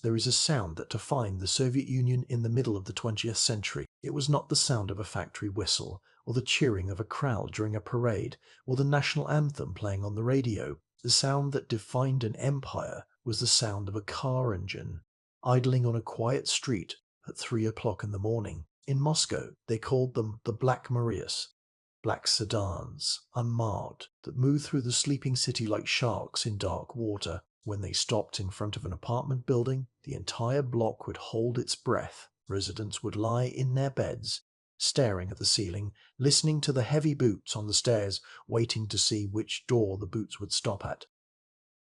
there is a sound that defined the Soviet Union in the middle of the 20th century. It was not the sound of a factory whistle, or the cheering of a crowd during a parade, or the national anthem playing on the radio. The sound that defined an empire was the sound of a car engine, idling on a quiet street at 3 o'clock in the morning. In Moscow, they called them the Black Marias, black sedans, unmarked, that moved through the sleeping city like sharks in dark water. When they stopped in front of an apartment building, the entire block would hold its breath. Residents would lie in their beds, staring at the ceiling, listening to the heavy boots on the stairs, waiting to see which door the boots would stop at.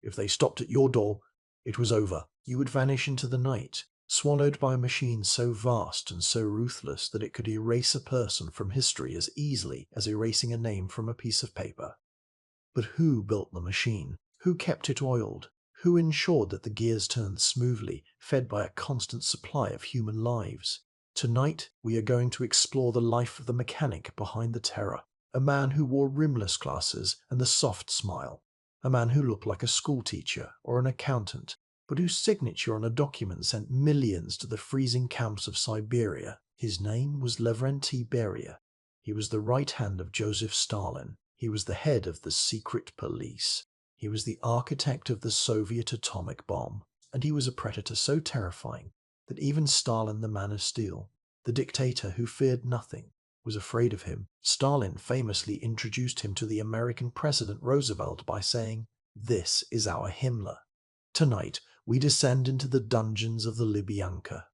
If they stopped at your door, it was over. You would vanish into the night, swallowed by a machine so vast and so ruthless that it could erase a person from history as easily as erasing a name from a piece of paper. But who built the machine? Who kept it oiled? Who ensured that the gears turned smoothly, fed by a constant supply of human lives? Tonight, we are going to explore the life of the mechanic behind the terror, a man who wore rimless glasses and the soft smile, a man who looked like a schoolteacher or an accountant, but whose signature on a document sent millions to the freezing camps of Siberia. His name was Lavrentiy Beria. He was the right hand of Joseph Stalin. He was the head of the secret police. He was the architect of the Soviet atomic bomb, and he was a predator so terrifying that even Stalin, the man of steel, the dictator who feared nothing, was afraid of him. Stalin famously introduced him to the American President Roosevelt by saying, "This is our Himmler." Tonight, we descend into the dungeons of the Lubyanka.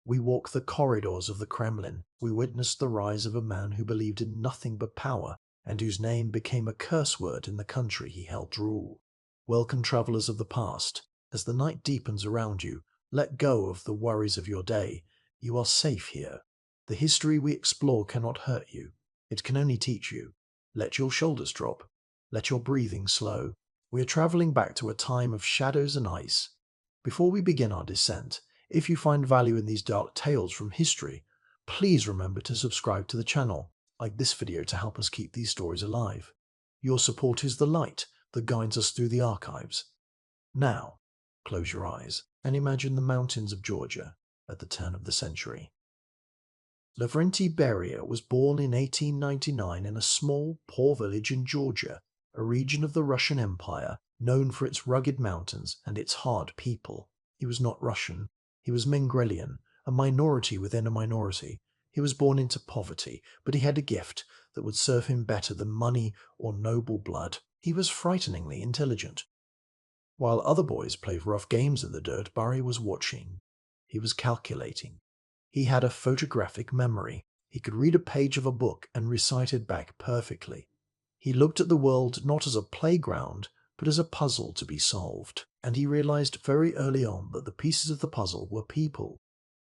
We walk the corridors of the Kremlin. We witness the rise of a man who believed in nothing but power, and whose name became a curse word in the country he helped rule. Welcome, travelers of the past. As the night deepens around you, let go of the worries of your day. You are safe here. The history we explore cannot hurt you. It can only teach you. Let your shoulders drop. Let your breathing slow. We are traveling back to a time of shadows and ice. Before we begin our descent, if you find value in these dark tales from history, please remember to subscribe to the channel, like this video to help us keep these stories alive. Your support is the light that guides us through the archives. Now, close your eyes and imagine the mountains of Georgia at the turn of the century. Lavrentiy Beria was born in 1899 in a small, poor village in Georgia, a region of the Russian Empire known for its rugged mountains and its hard people. He was not Russian. He was Mingrelian, a minority within a minority. He was born into poverty, but he had a gift that would serve him better than money or noble blood. He was frighteningly intelligent. While other boys played rough games in the dirt, Beria was watching. He was calculating. He had a photographic memory. He could read a page of a book and recite it back perfectly. He looked at the world not as a playground, but as a puzzle to be solved. And he realized very early on that the pieces of the puzzle were people.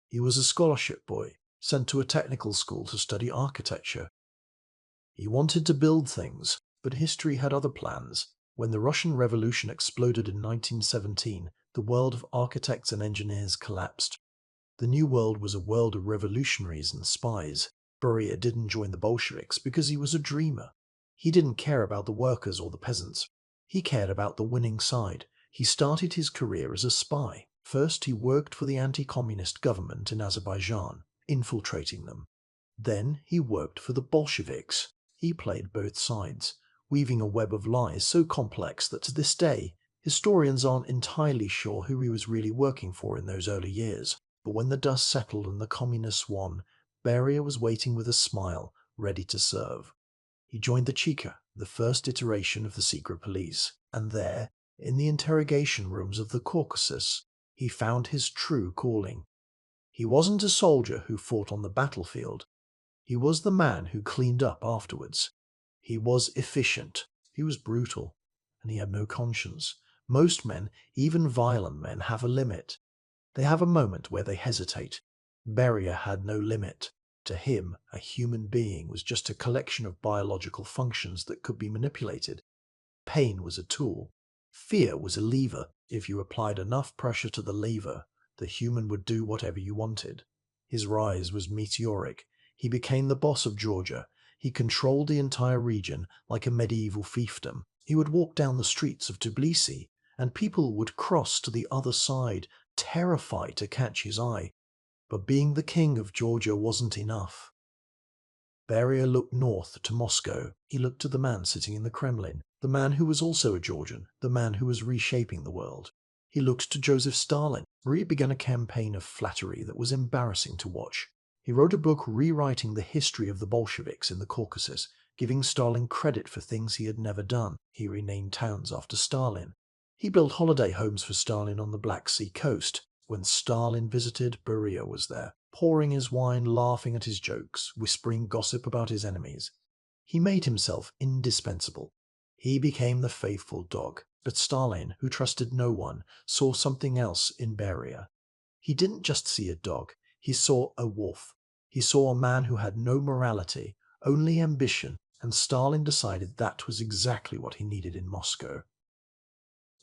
He was a scholarship boy, sent to a technical school to study architecture. He wanted to build things, but history had other plans. When the Russian Revolution exploded in 1917, the world of architects and engineers collapsed. The new world was a world of revolutionaries and spies. Beria didn't join the Bolsheviks because he was a dreamer. He didn't care about the workers or the peasants. He cared about the winning side. He started his career as a spy. First, he worked for the anti-communist government in Azerbaijan, infiltrating them. Then, he worked for the Bolsheviks. He played both sides, weaving a web of lies so complex that to this day, historians aren't entirely sure who he was really working for in those early years. But when the dust settled and the communists won, Beria was waiting with a smile, ready to serve. He joined the Cheka, the first iteration of the secret police, and there, in the interrogation rooms of the Caucasus, he found his true calling. He wasn't a soldier who fought on the battlefield. He was the man who cleaned up afterwards. He was efficient. He was brutal. And he had no conscience. Most men, even violent men, have a limit. They have a moment where they hesitate. Beria had no limit. To him, a human being was just a collection of biological functions that could be manipulated. Pain was a tool. Fear was a lever. If you applied enough pressure to the lever, the human would do whatever you wanted. His rise was meteoric. He became the boss of Georgia. He controlled the entire region like a medieval fiefdom. He would walk down the streets of Tbilisi, and people would cross to the other side, terrified to catch his eye. But being the king of Georgia wasn't enough. Beria looked north to Moscow. He looked to the man sitting in the Kremlin, the man who was also a Georgian, the man who was reshaping the world. He looked to Joseph Stalin, where he began a campaign of flattery that was embarrassing to watch. He wrote a book rewriting the history of the Bolsheviks in the Caucasus, giving Stalin credit for things he had never done. He renamed towns after Stalin. He built holiday homes for Stalin on the Black Sea coast. When Stalin visited, Beria was there, pouring his wine, laughing at his jokes, whispering gossip about his enemies. He made himself indispensable. He became the faithful dog. But Stalin, who trusted no one, saw something else in Beria. He didn't just see a dog, he saw a wolf. He saw a man who had no morality, only ambition, and Stalin decided that was exactly what he needed in Moscow.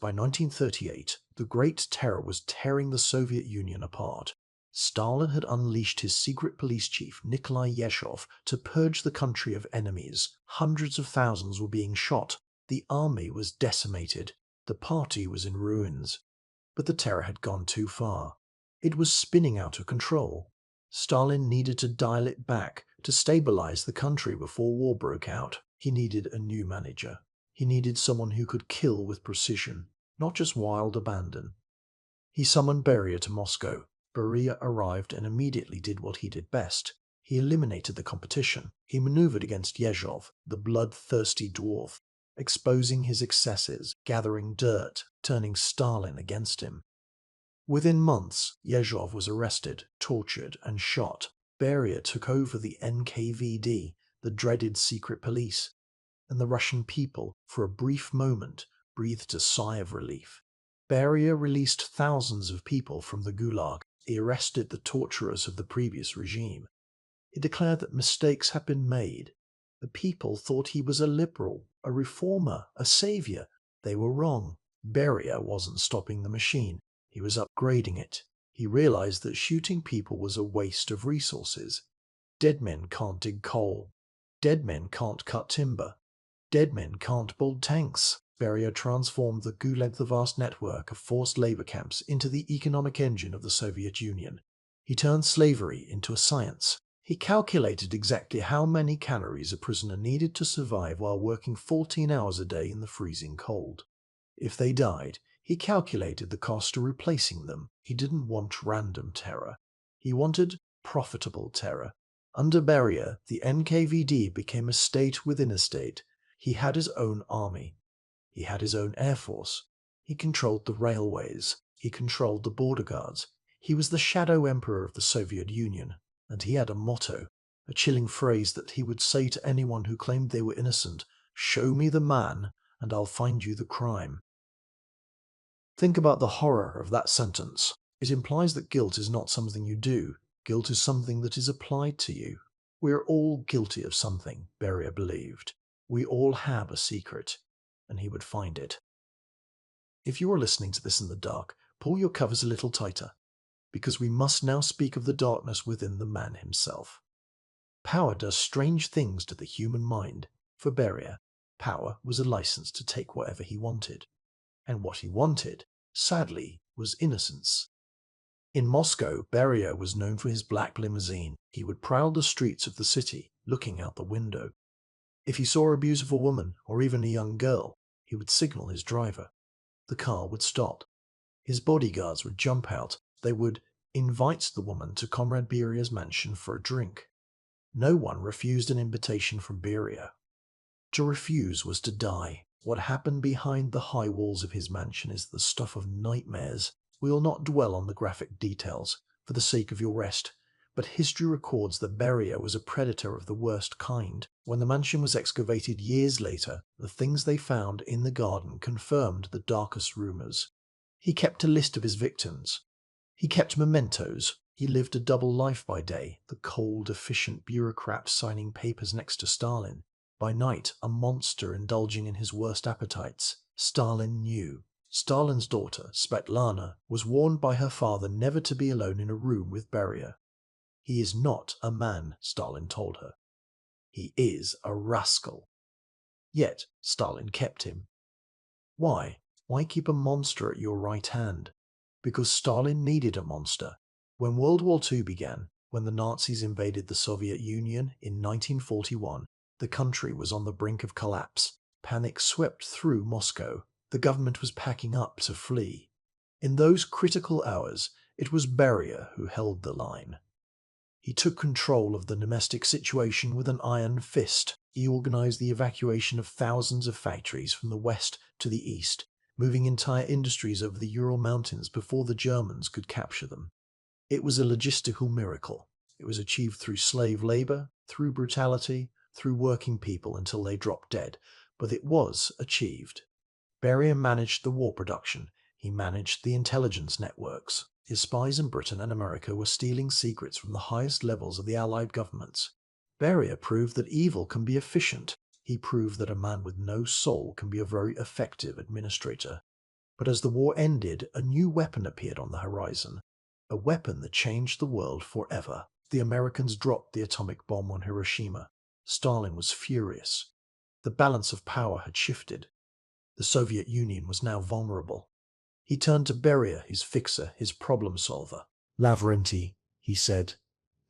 By 1938, the Great Terror was tearing the Soviet Union apart. Stalin had unleashed his secret police chief, Nikolai Yezhov, to purge the country of enemies. Hundreds of thousands were being shot. The army was decimated. The party was in ruins. But the terror had gone too far. It was spinning out of control. Stalin needed to dial it back, to stabilize the country before war broke out. He needed a new manager. He needed someone who could kill with precision, not just wild abandon. He summoned Beria to Moscow. Beria arrived and immediately did what he did best. He eliminated the competition. He maneuvered against Yezhov, the bloodthirsty dwarf, exposing his excesses, gathering dirt, turning Stalin against him. Within months, Yezhov was arrested, tortured, and shot. Beria took over the NKVD, the dreaded secret police, and the Russian people, for a brief moment, breathed a sigh of relief. Beria released thousands of people from the Gulag. He arrested the torturers of the previous regime. He declared that mistakes had been made. The people thought he was a liberal, a reformer, a savior. They were wrong. Beria wasn't stopping the machine. He was upgrading it. He realized that shooting people was a waste of resources. Dead men can't dig coal. Dead men can't cut timber. Dead men can't build tanks. Beria transformed the Gulag, the vast network of forced labor camps, into the economic engine of the Soviet Union. He turned slavery into a science. He calculated exactly how many calories a prisoner needed to survive while working 14 hours a day in the freezing cold. If they died, he calculated the cost of replacing them. He didn't want random terror. He wanted profitable terror. Under Beria, the NKVD became a state within a state. He had his own army. He had his own air force. He controlled the railways. He controlled the border guards. He was the shadow emperor of the Soviet Union. And he had a motto, a chilling phrase that he would say to anyone who claimed they were innocent: "Show me the man, and I'll find you the crime." Think about the horror of that sentence. It implies that guilt is not something you do. Guilt is something that is applied to you. We are all guilty of something, Beria believed. We all have a secret, and he would find it. If you are listening to this in the dark, pull your covers a little tighter, because we must now speak of the darkness within the man himself. Power does strange things to the human mind. For Beria, power was a license to take whatever he wanted. And what he wanted, sadly, was innocence. In Moscow, Beria was known for his black limousine. He would prowl the streets of the city, looking out the window. If he saw a beautiful woman, or even a young girl, he would signal his driver. The car would stop. His bodyguards would jump out. They would invite the woman to Comrade Beria's mansion for a drink. No one refused an invitation from Beria. To refuse was to die. What happened behind the high walls of his mansion is the stuff of nightmares. We will not dwell on the graphic details, for the sake of your rest, but history records that Beria was a predator of the worst kind. When the mansion was excavated years later, the things they found in the garden confirmed the darkest rumors. He kept a list of his victims. He kept mementos. He lived a double life by day, the cold, efficient bureaucrat signing papers next to Stalin. By night, a monster indulging in his worst appetites. Stalin knew. Stalin's daughter, Svetlana, was warned by her father never to be alone in a room with Beria. "He is not a man," Stalin told her. "He is a rascal." Yet Stalin kept him. Why? Why keep a monster at your right hand? Because Stalin needed a monster. When World War II began, when the Nazis invaded the Soviet Union in 1941, the country was on the brink of collapse. Panic swept through Moscow. The government was packing up to flee. In those critical hours, it was Beria who held the line. He took control of the domestic situation with an iron fist. He organized the evacuation of thousands of factories from the west to the east, moving entire industries over the Ural Mountains before the Germans could capture them. It was a logistical miracle. It was achieved through slave labor, through brutality, through working people until they dropped dead, but it was achieved. Beria managed the war production. He managed the intelligence networks. His spies in Britain and America were stealing secrets from the highest levels of the Allied governments. Beria proved that evil can be efficient. He proved that a man with no soul can be a very effective administrator. But as the war ended, a new weapon appeared on the horizon. A weapon that changed the world forever. The Americans dropped the atomic bomb on Hiroshima. Stalin was furious. The balance of power had shifted. The Soviet Union was now vulnerable. He turned to Beria, his fixer, his problem solver. "Lavrentiy," he said,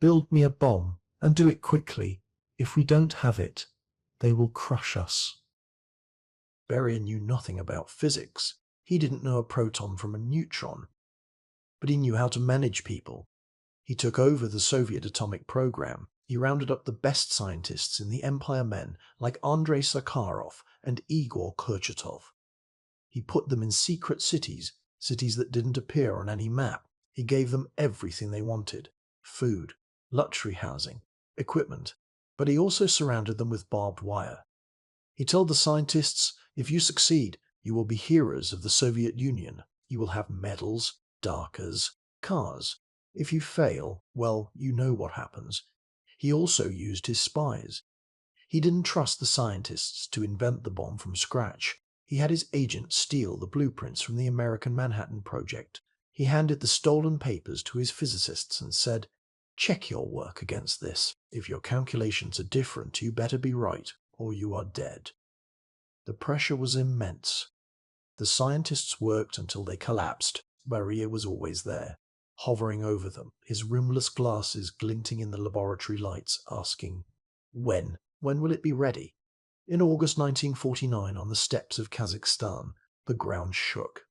"build me a bomb, and do it quickly. If we don't have it, they will crush us." Beria knew nothing about physics. He didn't know a proton from a neutron. But he knew how to manage people. He took over the Soviet atomic program. He rounded up the best scientists in the Empire men like Andrei Sakharov and Igor Kurchatov. He put them in secret cities, cities that didn't appear on any map. He gave them everything they wanted: food, luxury housing, equipment. But he also surrounded them with barbed wire. He told the scientists, if you succeed, you will be heroes of the Soviet Union. You will have medals, darkers, cars. If you fail, well, you know what happens. He also used his spies. He didn't trust the scientists to invent the bomb from scratch. He had his agent steal the blueprints from the American Manhattan Project. He handed the stolen papers to his physicists and said, "Check your work against this. If your calculations are different, you better be right, or you are dead." The pressure was immense. The scientists worked until they collapsed. Beria was always there, hovering over them, his rimless glasses glinting in the laboratory lights, asking, "When? When will it be ready?" In August 1949, on the steppes of Kazakhstan, the ground shook.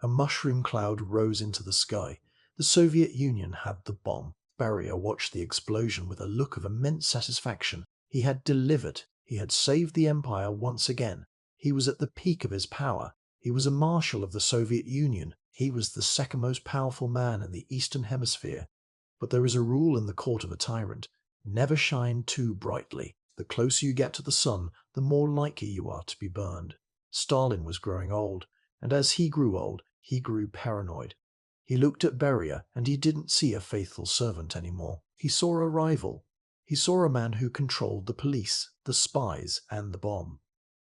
A mushroom cloud rose into the sky. The Soviet Union had the bomb. Beria watched the explosion with a look of immense satisfaction. He had delivered. He had saved the empire once again. He was at the peak of his power. He was a marshal of the Soviet Union. He was the second most powerful man in the Eastern Hemisphere. But there is a rule in the court of a tyrant: never shine too brightly. The closer you get to the sun, the more likely you are to be burned. Stalin was growing old, and as he grew old, he grew paranoid. He looked at Beria, and he didn't see a faithful servant anymore. He saw a rival. He saw a man who controlled the police, the spies, and the bomb.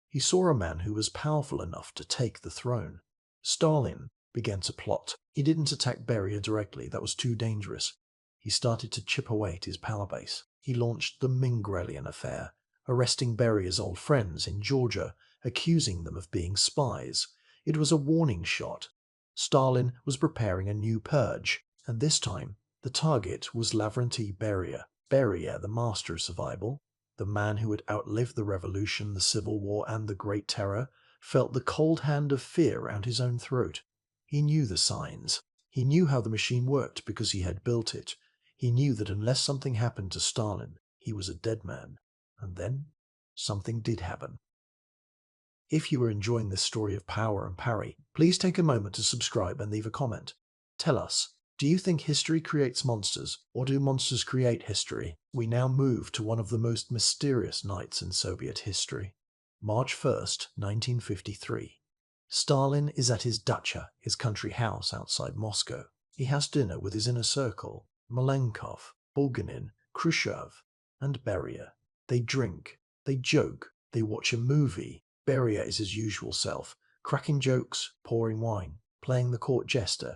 He saw a man who was powerful enough to take the throne. Stalin began to plot. He didn't attack Beria directly, that was too dangerous. He started to chip away at his power base. He launched the Mingrelian affair, arresting Beria's old friends in Georgia, accusing them of being spies. It was a warning shot. Stalin was preparing a new purge, and this time the target was Lavrentiy Beria. Beria, the master of survival, the man who had outlived the revolution, the civil war, and the Great Terror, felt the cold hand of fear round his own throat. He knew the signs. He knew how the machine worked because he had built it. He knew that unless something happened to Stalin, he was a dead man. And then, something did happen. If you are enjoying this story of power and parry, please take a moment to subscribe and leave a comment. Tell us, do you think history creates monsters, or do monsters create history? We now move to one of the most mysterious nights in Soviet history. March 1st, 1953. Stalin is at his dacha, his country house outside Moscow. He has dinner with his inner circle: Malenkov, Bulganin, Khrushchev, and Beria. They drink, they joke, they watch a movie. Beria is his usual self, cracking jokes, pouring wine, playing the court jester.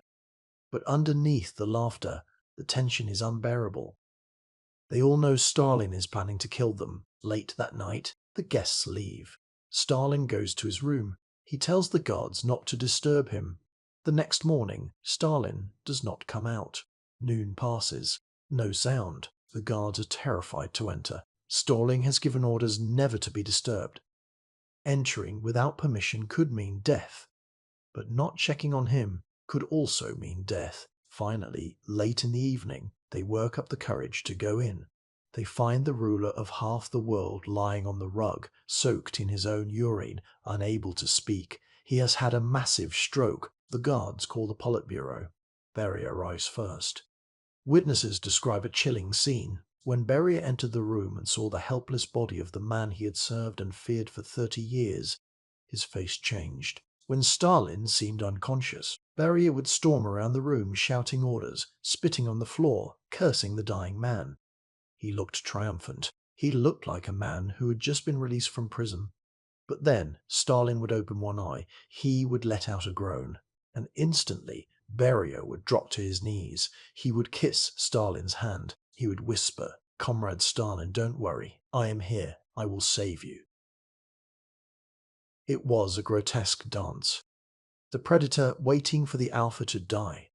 But underneath the laughter, the tension is unbearable. They all know Stalin is planning to kill them. Late that night, the guests leave. Stalin goes to his room. He tells the guards not to disturb him. The next morning, Stalin does not come out. Noon passes. No sound. The guards are terrified to enter. Stalin has given orders never to be disturbed. Entering without permission could mean death, but not checking on him could also mean death. Finally, late in the evening, they work up the courage to go in. They find the ruler of half the world lying on the rug, soaked in his own urine, unable to speak. He has had a massive stroke. The guards call the Politburo. Beria arrives first. Witnesses describe a chilling scene. When Beria entered the room and saw the helpless body of the man he had served and feared for 30 years, his face changed. When Stalin seemed unconscious, Beria would storm around the room shouting orders, spitting on the floor, cursing the dying man. He looked triumphant. He looked like a man who had just been released from prison. But then Stalin would open one eye, he would let out a groan, and instantly Beria would drop to his knees. He would kiss Stalin's hand. He would whisper, "Comrade Stalin, don't worry. I am here. I will save you." It was a grotesque dance. The predator waiting for the alpha to die.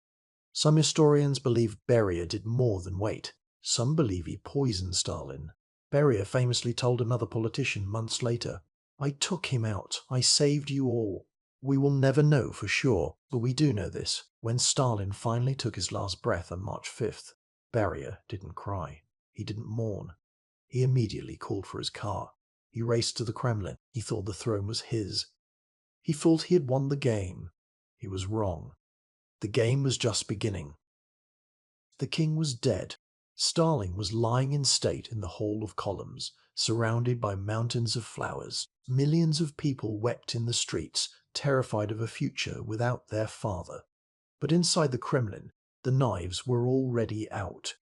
Some historians believe Beria did more than wait. Some believe he poisoned Stalin. Beria famously told another politician months later, "I took him out. I saved you all." We will never know for sure, but we do know this. When Stalin finally took his last breath on March 5th, Beria didn't cry. He didn't mourn. He immediately called for his car. He raced to the Kremlin. He thought the throne was his. He thought he had won the game. He was wrong. The game was just beginning. The king was dead. Stalin was lying in state in the Hall of Columns, surrounded by mountains of flowers. Millions of people wept in the streets, terrified of a future without their father. But inside the Kremlin, the knives were already out.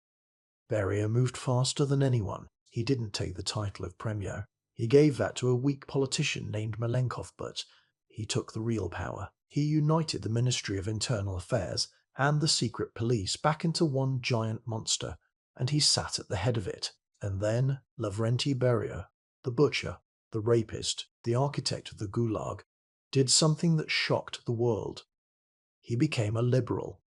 Beria moved faster than anyone. He didn't take the title of premier. He gave that to a weak politician named Malenkov, but he took the real power. He united the Ministry of Internal Affairs and the secret police back into one giant monster, and he sat at the head of it. And then Lavrentiy Beria, the butcher, the rapist, the architect of the Gulag, did something that shocked the world. He became a liberal.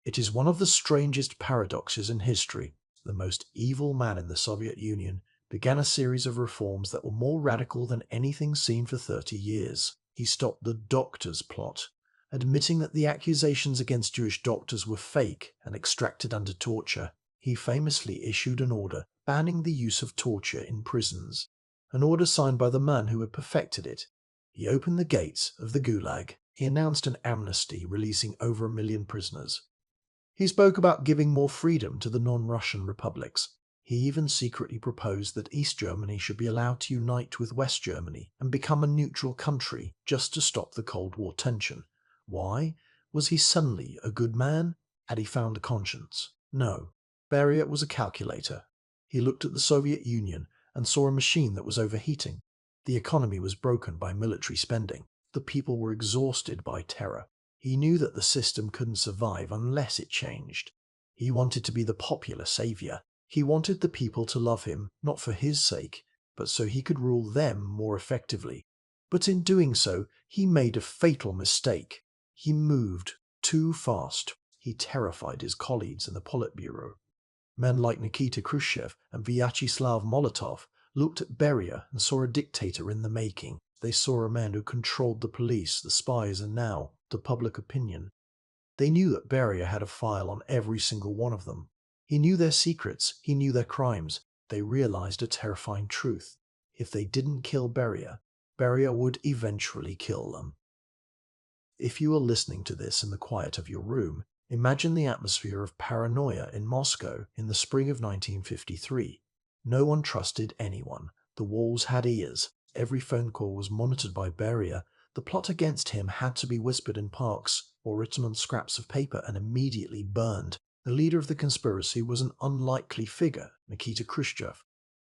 It is one of the strangest paradoxes in history. The most evil man in the Soviet Union began a series of reforms that were more radical than anything seen for 30 years. He stopped the doctors' plot, admitting that the accusations against Jewish doctors were fake and extracted under torture. He famously issued an order banning the use of torture in prisons, an order signed by the man who had perfected it. He opened the gates of the Gulag. He announced an amnesty, releasing over 1 million prisoners. He spoke about giving more freedom to the non-Russian republics. He even secretly proposed that East Germany should be allowed to unite with West Germany and become a neutral country just to stop the Cold War tension. Why? Was he suddenly a good man? Had he found a conscience? No. Beria was a calculator. He looked at the Soviet Union and saw a machine that was overheating. The economy was broken by military spending. The people were exhausted by terror. He knew that the system couldn't survive unless it changed. He wanted to be the popular savior. He wanted the people to love him, not for his sake, but so he could rule them more effectively. But in doing so, he made a fatal mistake. He moved too fast. He terrified his colleagues in the Politburo. Men like Nikita Khrushchev and Vyacheslav Molotov looked at Beria and saw a dictator in the making. They saw a man who controlled the police, the spies, and now the public opinion. They knew that Beria had a file on every single one of them. He knew their secrets. He knew their crimes. They realized a terrifying truth. If they didn't kill Beria, Beria would eventually kill them. If you are listening to this in the quiet of your room, imagine the atmosphere of paranoia in Moscow in the spring of 1953. No one trusted anyone. The walls had ears. Every phone call was monitored by Beria. The plot against him had to be whispered in parks or written on scraps of paper and immediately burned. The leader of the conspiracy was an unlikely figure, Nikita Khrushchev.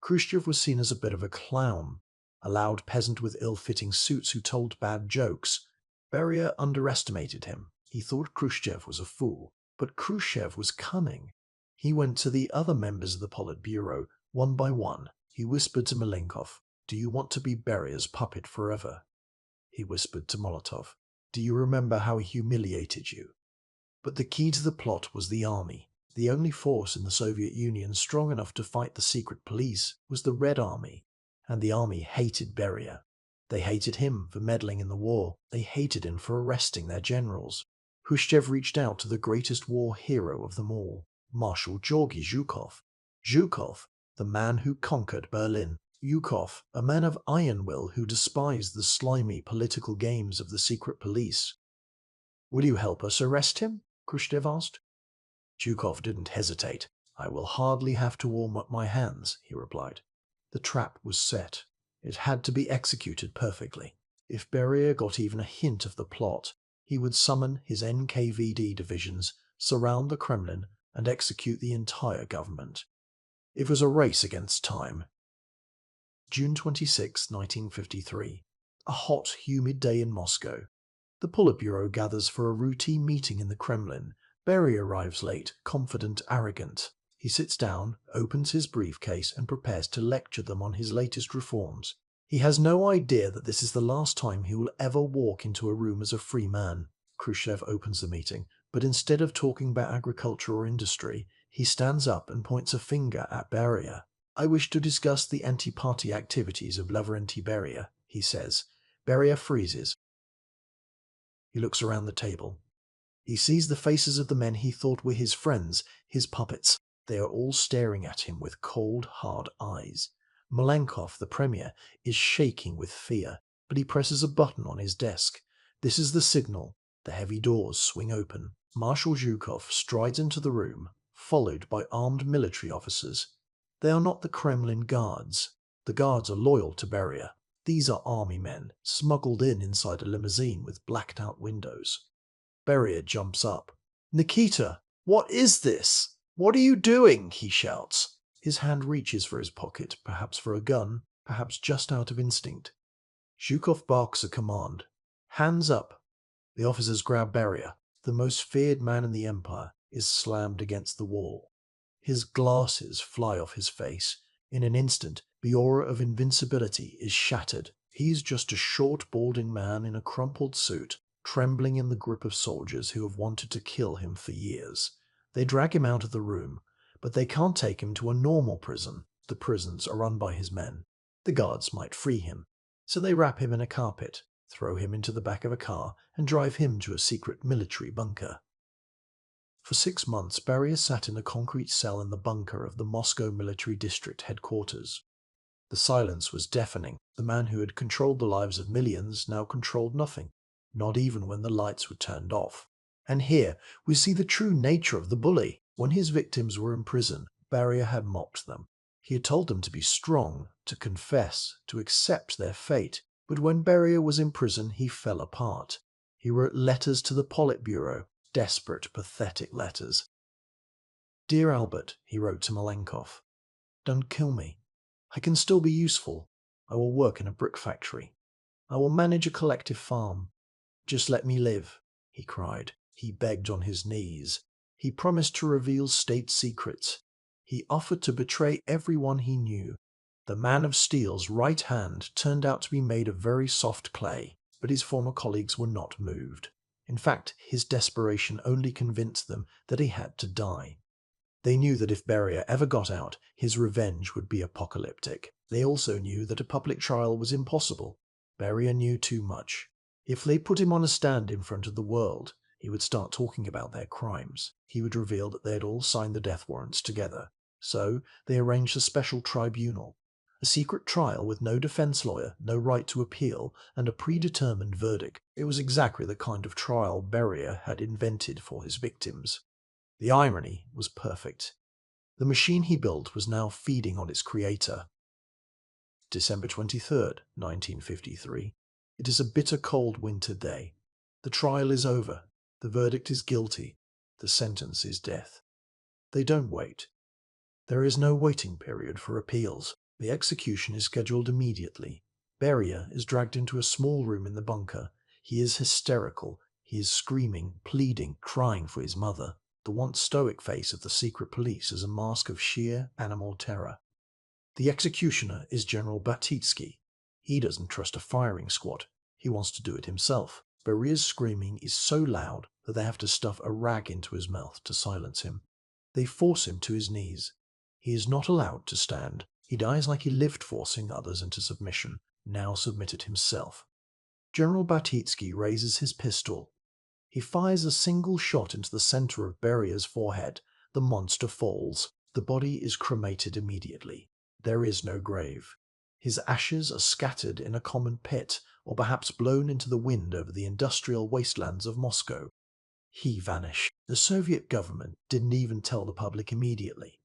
Khrushchev was seen as a bit of a clown, a loud peasant with ill-fitting suits who told bad jokes. Beria underestimated him. He thought Khrushchev was a fool, but Khrushchev was cunning. He went to the other members of the Politburo, one by one. He whispered to Malenkov, "Do you want to be Beria's puppet forever?" He whispered to Molotov, Do you remember how he humiliated you? But the key to the plot was the army. The only force in the Soviet Union strong enough to fight the secret police was the Red Army, and the army hated Beria. They hated him for meddling in the war. They hated him for arresting their generals. Khrushchev reached out to the greatest war hero of them all, Marshal Georgy Zhukov. Zhukov, the man who conquered Berlin. Zhukov, a man of iron will who despised the slimy political games of the secret police. "Will you help us arrest him?" Khrushchev asked. Zhukov didn't hesitate. "I will hardly have to warm up my hands," he replied. The trap was set. It had to be executed perfectly. If Beria got even a hint of the plot, he would summon his NKVD divisions, surround the Kremlin, and execute the entire government. It was a race against time. June 26, 1953. A hot, humid day in Moscow. The Politburo gathers for a routine meeting in the Kremlin. Beria arrives late, confident, arrogant. He sits down, opens his briefcase, and prepares to lecture them on his latest reforms. He has no idea that this is the last time he will ever walk into a room as a free man. Khrushchev opens the meeting, but instead of talking about agriculture or industry, he stands up and points a finger at Beria. "I wish to discuss the anti-party activities of Lavrentiy Beria," he says. Beria freezes. He looks around the table. He sees the faces of the men he thought were his friends, his puppets. They are all staring at him with cold, hard eyes. Malenkov, the premier, is shaking with fear, but he presses a button on his desk. This is the signal. The heavy doors swing open. Marshal Zhukov strides into the room, followed by armed military officers. They are not the Kremlin guards. The guards are loyal to Beria. These are army men, smuggled in inside a limousine with blacked-out windows. Beria jumps up. "Nikita, what is this? What are you doing?" he shouts. His hand reaches for his pocket, perhaps for a gun, perhaps just out of instinct. Zhukov barks a command. "Hands up." The officers grab Beria. The most feared man in the empire is slammed against the wall. His glasses fly off his face. In an instant, the aura of invincibility is shattered. He is just a short, balding man in a crumpled suit, trembling in the grip of soldiers who have wanted to kill him for years. They drag him out of the room, but they can't take him to a normal prison. The prisons are run by his men. The guards might free him. So they wrap him in a carpet, throw him into the back of a car, and drive him to a secret military bunker. For 6 months, Beria sat in a concrete cell in the bunker of the Moscow military district headquarters. The silence was deafening. The man who had controlled the lives of millions now controlled nothing, not even when the lights were turned off. And here we see the true nature of the bully. When his victims were in prison, Beria had mocked them. He had told them to be strong, to confess, to accept their fate. But when Beria was in prison, he fell apart. He wrote letters to the Politburo, desperate, pathetic letters. "Dear Albert," he wrote to Malenkov, "don't kill me. I can still be useful. I will work in a brick factory. I will manage a collective farm. Just let me live," he cried. He begged on his knees. He promised to reveal state secrets. He offered to betray everyone he knew. The man of steel's right hand turned out to be made of very soft clay, but his former colleagues were not moved. In fact, his desperation only convinced them that he had to die. They knew that if Beria ever got out, his revenge would be apocalyptic. They also knew that a public trial was impossible. Beria knew too much. If they put him on a stand in front of the world, he would start talking about their crimes. He would reveal that they had all signed the death warrants together. So they arranged a special tribunal. A secret trial with no defense lawyer, no right to appeal, and a predetermined verdict. It was exactly the kind of trial Beria had invented for his victims. The irony was perfect. The machine he built was now feeding on its creator. December 23rd, 1953. It is a bitter cold winter day. The trial is over. The verdict is guilty. The sentence is death. They don't wait. There is no waiting period for appeals. The execution is scheduled immediately. Beria is dragged into a small room in the bunker. He is hysterical. He is screaming, pleading, crying for his mother. The once stoic face of the secret police is a mask of sheer animal terror. The executioner is General Batitsky. He doesn't trust a firing squad. He wants to do it himself. Beria's screaming is so loud that they have to stuff a rag into his mouth to silence him. They force him to his knees. He is not allowed to stand. He dies like he lived, forcing others into submission, now submitted himself. General Batitsky raises his pistol. He fires a single shot into the center of Beria's forehead. The monster falls. The body is cremated immediately. There is no grave. His ashes are scattered in a common pit, or perhaps blown into the wind over the industrial wastelands of Moscow. He vanished. The Soviet government didn't even tell the public immediately.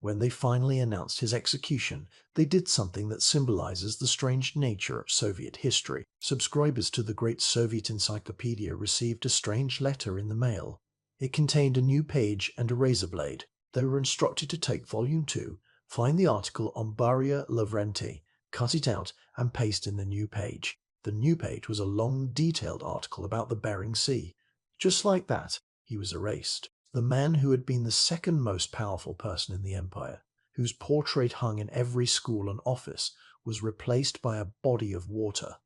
When they finally announced his execution, they did something that symbolizes the strange nature of Soviet history. Subscribers to the Great Soviet Encyclopedia received a strange letter in the mail. It contained a new page and a razor blade. They were instructed to take Volume 2, find the article on Beria Lavrentiy, cut it out, and paste in the new page. The new page was a long, detailed article about the Bering Sea. Just like that, he was erased. The man who had been the second most powerful person in the empire, whose portrait hung in every school and office, was replaced by a body of water.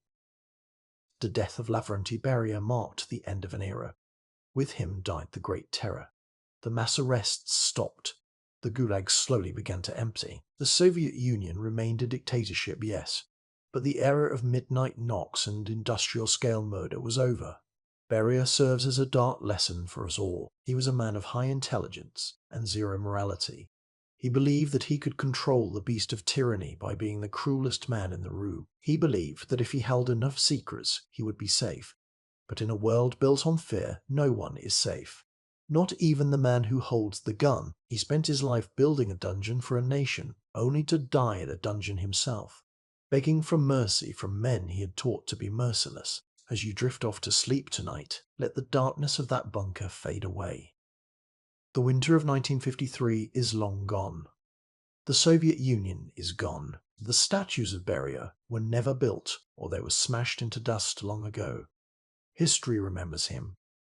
The death of Lavrentiy Beria marked the end of an era. With him died the Great Terror. The mass arrests stopped. The gulags slowly began to empty. The Soviet Union remained a dictatorship, yes, but the era of midnight knocks and industrial-scale murder was over. Beria serves as a dark lesson for us all. He was a man of high intelligence and zero morality. He believed that he could control the beast of tyranny by being the cruelest man in the room. He believed that if he held enough secrets, he would be safe. But in a world built on fear, no one is safe. Not even the man who holds the gun. He spent his life building a dungeon for a nation, only to die in a dungeon himself, begging for mercy from men he had taught to be merciless. As you drift off to sleep tonight, let the darkness of that bunker fade away. The winter of 1953 is long gone. The Soviet Union is gone. The statues of Beria were never built, or they were smashed into dust long ago. History remembers him,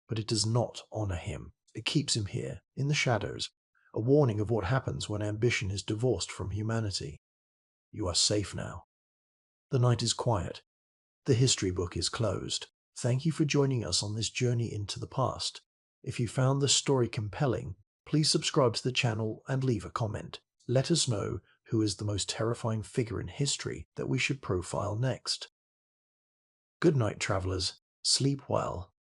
but it does not honor him. It keeps him here, in the shadows, a warning of what happens when ambition is divorced from humanity. You are safe now. The night is quiet. The history book is closed. Thank you for joining us on this journey into the past. If you found this story compelling, please subscribe to the channel and leave a comment. Let us know who is the most terrifying figure in history that we should profile next. Good night, travelers. Sleep well.